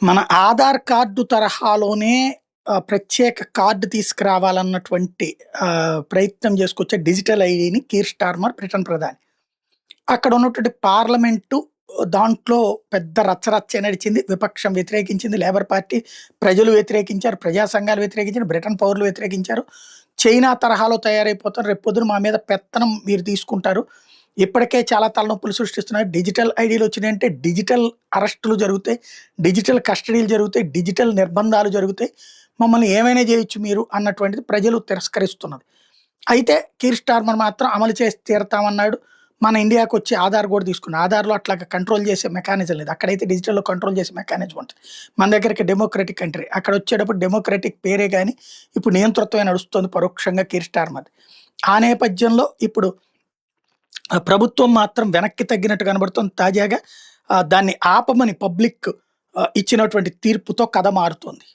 మన ఆధార్ కార్డు తరహాలోనే ప్రత్యేక కార్డ్ తీసుకురావాలన్నటువంటి ప్రయత్నం చేసుకొచ్చే డిజిటల్ ఐడీని కీర్ స్టార్మర్ బ్రిటన్ ప్రధాని. అక్కడ ఉన్నటువంటి పార్లమెంటు దాంట్లో పెద్ద రచ్చరచ్చ నడిచింది. విపక్షం వ్యతిరేకించింది. లేబర్ పార్టీ, ప్రజలు వ్యతిరేకించారు. ప్రజా సంఘాలు వ్యతిరేకించారు. బ్రిటన్ పౌరులు వ్యతిరేకించారు. చైనా తరహాలో తయారైపోతారు. రేపొద్దున మా మీద పెత్తనం మీరు తీసుకుంటారు. ఇప్పటికే చాలా తలనొప్పులు సృష్టిస్తున్నాయి. డిజిటల్ ఐడీలు వచ్చినాయంటే డిజిటల్ అరెస్టులు జరుగుతాయి. డిజిటల్ కస్టడీలు జరుగుతాయి. డిజిటల్ నిర్బంధాలు జరుగుతాయి. మమ్మల్ని ఏమైనా చేయొచ్చు మీరు అన్నటువంటిది ప్రజలు తిరస్కరిస్తున్నది. అయితే కీర్ స్టార్మర్ మాత్రం అమలు చేసి తీరతామన్నాడు. మన ఇండియాకొచ్చి ఆధార్ కూడా తీసుకున్నాడు. ఆధార్‌లో అట్లాగా కంట్రోల్ చేసే మెకానిజం లేదు. అక్కడైతే డిజిటల్‌లో కంట్రోల్ చేసే మెకానిజం ఉంటది. మన దగ్గరికి డెమోక్రటిక్ కంట్రీ. అక్కడొచ్చేటప్పుడు డెమోక్రటిక్ పేరే గాని, ఇప్పుడు నియంతృత్వమే నడుస్తుంది పరోక్షంగా కీర్ స్టార్మర్‌ది. ఆ నేపథ్యంలో ఇప్పుడు ప్రభుత్వం మాత్రం వెనక్కి తగ్గినట్టు కనబడుతుంది. తాజాగా దాన్ని ఆపమని పబ్లిక్ ఇచ్చినటువంటి తీర్పుతో కథ మారుతోంది.